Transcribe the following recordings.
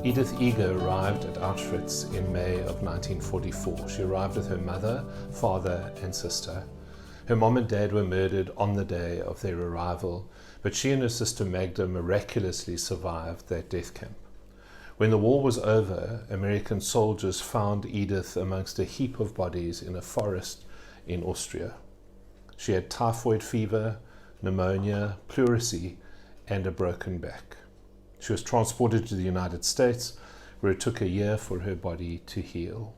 Edith Eger arrived at Auschwitz in May of 1944. She arrived with her mother, father, and sister. Her mom and dad were murdered on the day of their arrival, but she and her sister Magda miraculously survived that death camp. When the war was over, American soldiers found Edith amongst a heap of bodies in a forest in Austria. She had typhoid fever, pneumonia, pleurisy, and a broken back. She was transported to the United States, where it took a year for her body to heal.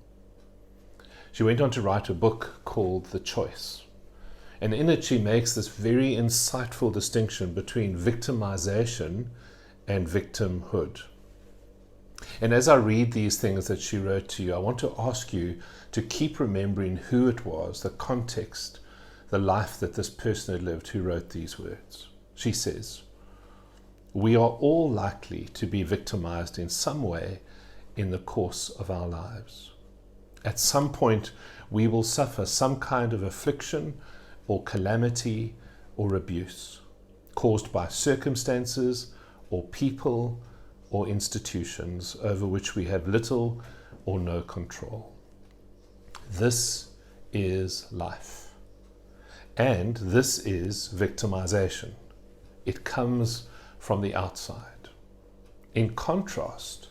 She went on to write a book called The Choice. And in it, she makes this very insightful distinction between victimization and victimhood. And as I read these things that she wrote to you, I want to ask you to keep remembering who it was, the context, the life that this person had lived who wrote these words. She says, "We are all likely to be victimized in some way in the course of our lives. At some point, we will suffer some kind of affliction or calamity or abuse caused by circumstances or people or institutions over which we have little or no control. This is life. And this is victimization. It comes from the outside. In contrast,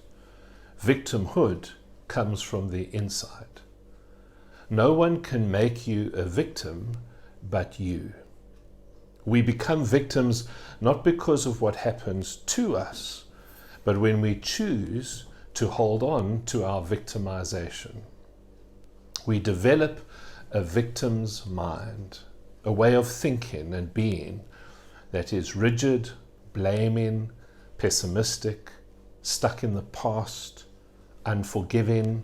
victimhood comes from the inside. No one can make you a victim but you. We become victims not because of what happens to us, but when we choose to hold on to our victimization. We develop a victim's mind, a way of thinking and being that is rigid, blaming, pessimistic, stuck in the past, unforgiving,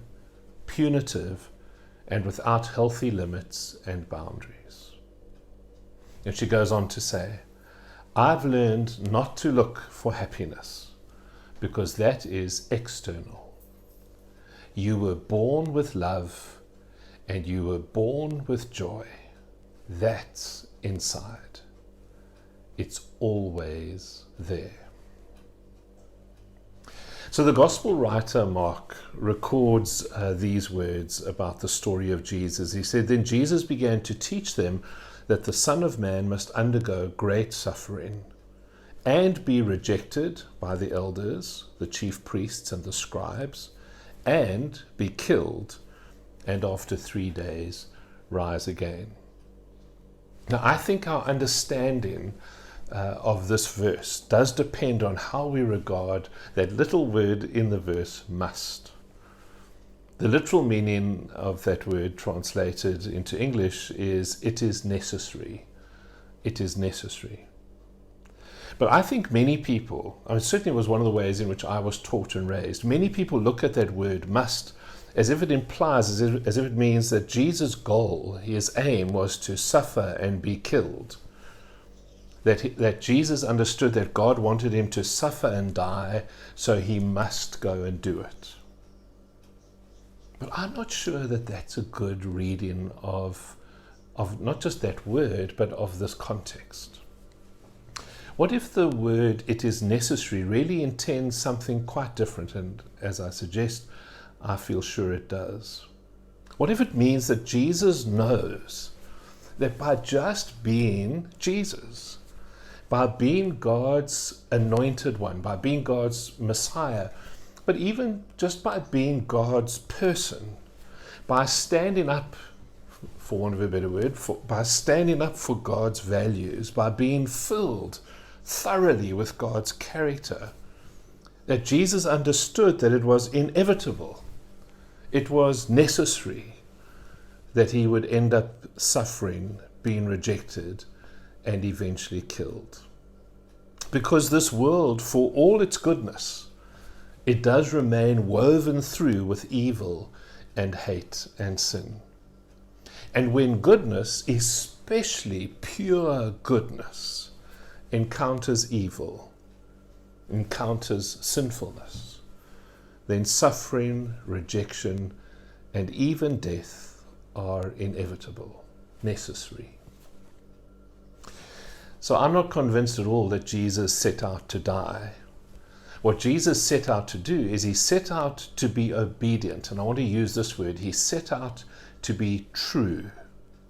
punitive, and without healthy limits and boundaries. And she goes on to say, I've learned not to look for happiness because that is external. You were born with love and you were born with joy. That's inside. It's always there. So the gospel writer Mark records these words about the story of Jesus. He said, Then Jesus began to teach them that the Son of Man must undergo great suffering and be rejected by the elders, the chief priests and the scribes, and be killed, and after 3 days rise again. Now I think our understanding of this verse does depend on how we regard that little word in the verse, must. The literal meaning of that word translated into English is, it is necessary. It is necessary. But I think many people, I mean, certainly it was one of the ways in which I was taught and raised, many people look at that word must as if it implies, as if it means that Jesus' goal, his aim was to suffer and be killed. That Jesus understood that God wanted him to suffer and die, so he must go and do it. But I'm not sure that that's a good reading of not just that word, but of this context. What if the word it is necessary really intends something quite different? And as I suggest, I feel sure it does. What if it means that Jesus knows that by just being Jesus, by being God's anointed one, by being God's Messiah, but even just by being God's person, by standing up, for want of a better word, by standing up for God's values, by being filled thoroughly with God's character, that Jesus understood that it was inevitable, it was necessary that he would end up suffering, being rejected, and eventually killed. Because this world, for all its goodness, it does remain woven through with evil and hate and sin. And when goodness, especially pure goodness, encounters evil, encounters sinfulness, then suffering, rejection, and even death are inevitable, necessary. So I'm not convinced at all that Jesus set out to die. What Jesus set out to do is he set out to be obedient. And I want to use this word. He set out to be true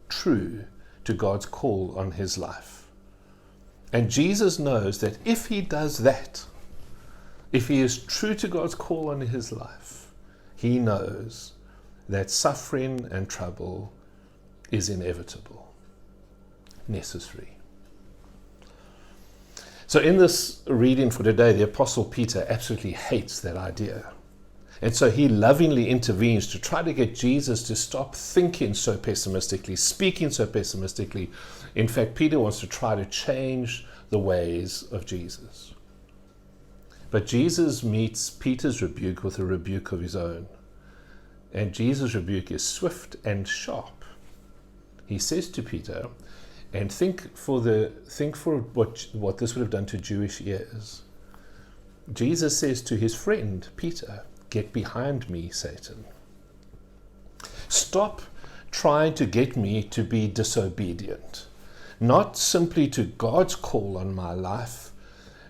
to God's call on his life. And Jesus knows that if he does that, if he is true to God's call on his life, he knows that suffering and trouble is inevitable, necessary. So in this reading for today, the Apostle Peter absolutely hates that idea. And so he lovingly intervenes to try to get Jesus to stop thinking so pessimistically, speaking so pessimistically. In fact, Peter wants to try to change the ways of Jesus. But Jesus meets Peter's rebuke with a rebuke of his own. And Jesus' rebuke is swift and sharp. He says to Peter, and think for what this would have done to Jewish ears. Jesus says to his friend Peter, "Get behind me, Satan. Stop trying to get me to be disobedient, not simply to God's call on my life,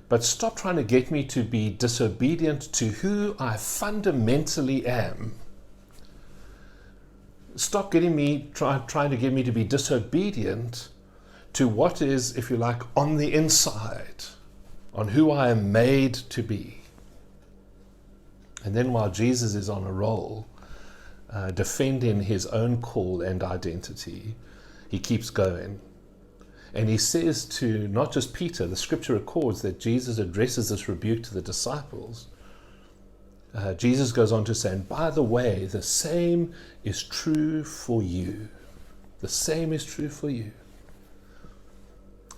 but stop trying to get me to be disobedient to who I fundamentally am. Stop trying to get me to be disobedient to what is, if you like, on the inside, on who I am made to be." And then while Jesus is on a roll, defending his own call and identity, he keeps going. And he says to not just Peter, the scripture records that Jesus addresses this rebuke to the disciples. Jesus goes on to say, and by the way, the same is true for you. The same is true for you.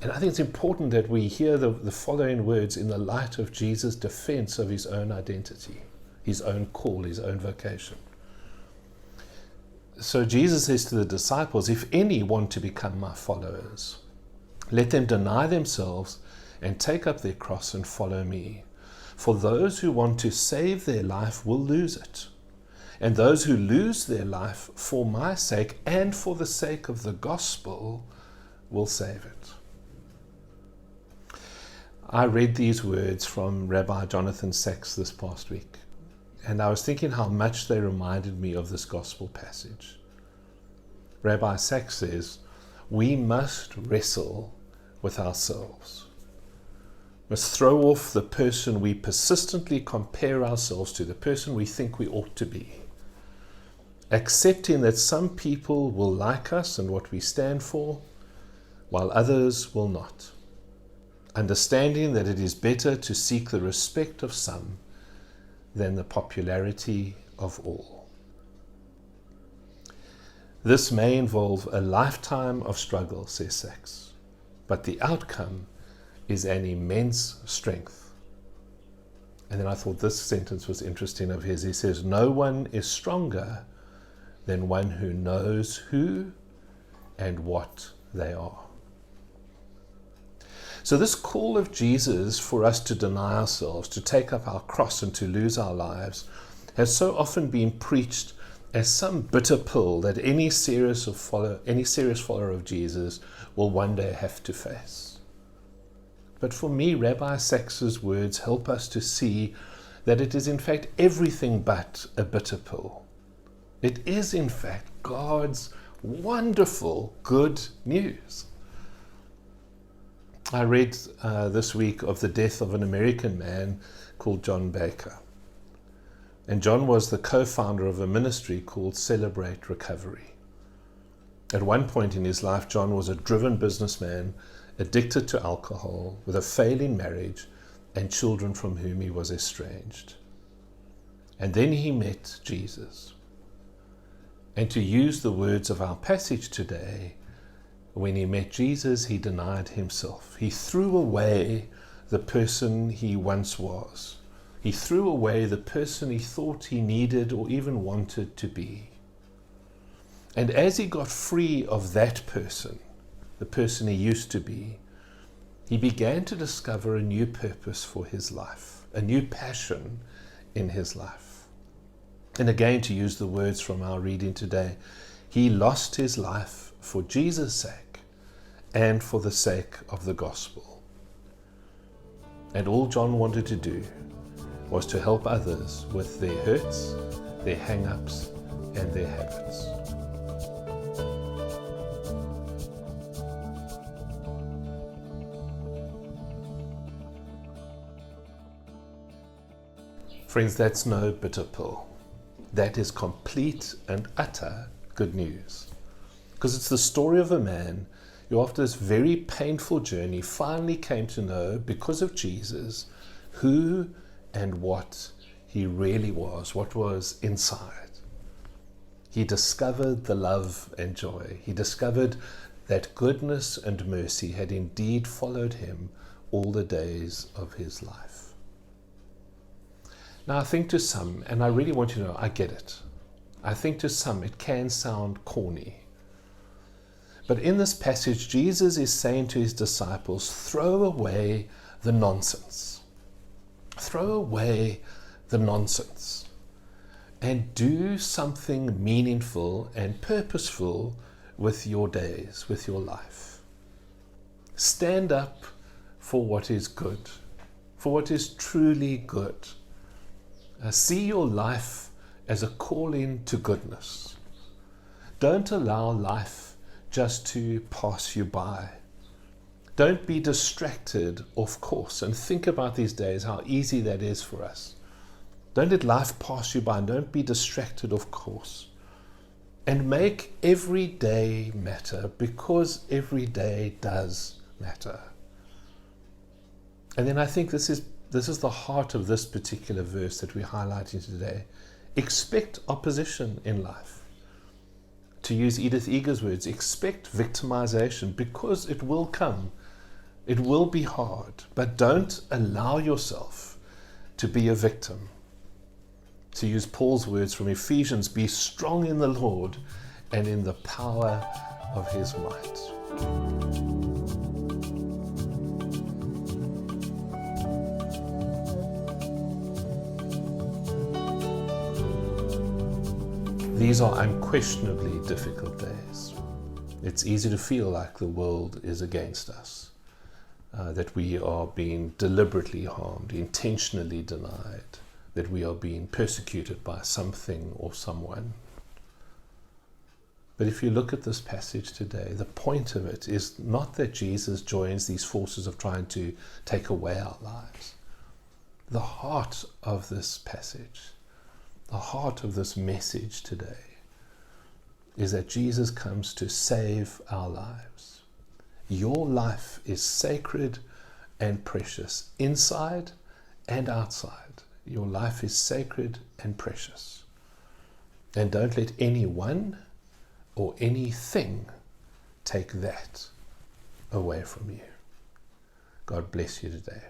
And I think it's important that we hear the following words in the light of Jesus' defense of his own identity, his own call, his own vocation. So Jesus says to the disciples, if any want to become my followers, let them deny themselves and take up their cross and follow me. For those who want to save their life will lose it. And those who lose their life for my sake and for the sake of the gospel will save it. I read these words from Rabbi Jonathan Sacks this past week, and I was thinking how much they reminded me of this gospel passage. Rabbi Sacks says, we must wrestle with ourselves. Must throw off the person we persistently compare ourselves to, the person we think we ought to be. Accepting that some people will like us and what we stand for, while others will not. Understanding that it is better to seek the respect of some than the popularity of all. This may involve a lifetime of struggle, says Sacks, but the outcome is an immense strength. And then I thought this sentence was interesting of his. He says, no one is stronger than one who knows who and what they are. So this call of Jesus for us to deny ourselves, to take up our cross and to lose our lives, has so often been preached as some bitter pill that any serious follower of Jesus will one day have to face. But for me, Rabbi Sacks's words help us to see that it is in fact everything but a bitter pill. It is in fact God's wonderful good news. I read this week of the death of an American man called John Baker. And John was the co-founder of a ministry called Celebrate Recovery. At one point in his life, John was a driven businessman, addicted to alcohol, with a failing marriage, and children from whom he was estranged. And then he met Jesus. And to use the words of our passage today, when he met Jesus, he denied himself. He threw away the person he once was. He threw away the person he thought he needed or even wanted to be. And as he got free of that person, the person he used to be, he began to discover a new purpose for his life, a new passion in his life. And again, to use the words from our reading today, he lost his life for Jesus' sake and for the sake of the gospel. And all John wanted to do was to help others with their hurts, their hang-ups, and their habits. Friends, that's no bitter pill. That is complete and utter good news. Because it's the story of a man who, after this very painful journey, finally came to know, because of Jesus, who and what he really was, what was inside. He discovered the love and joy. He discovered that goodness and mercy had indeed followed him all the days of his life. Now, I think to some, and I really want you to know, I get it. I think to some it can sound corny. But in this passage, Jesus is saying to his disciples, throw away the nonsense. Throw away the nonsense. And do something meaningful and purposeful with your days, with your life. Stand up for what is good, for what is truly good. See your life as a calling to goodness. Don't allow life just to pass you by. Don't be distracted off course, and think about these days how easy that is for us. Don't let life pass you by, and don't be distracted off course. And make every day matter, because every day does matter. And then I think this is the heart of this particular verse that we're highlighting today. Expect opposition in life. To use Edith Eger's words, expect victimization, because it will come. It will be hard, but don't allow yourself to be a victim. To use Paul's words from Ephesians, be strong in the Lord and in the power of his might. These are unquestionably difficult days. It's easy to feel like the world is against us, that we are being deliberately harmed, intentionally denied, that we are being persecuted by something or someone. But if you look at this passage today, the point of it is not that Jesus joins these forces of trying to take away our lives. The heart of this passage, the heart of this message today, is that Jesus comes to save our lives. Your life is sacred and precious, inside and outside. Your life is sacred and precious. And don't let anyone or anything take that away from you. God bless you today.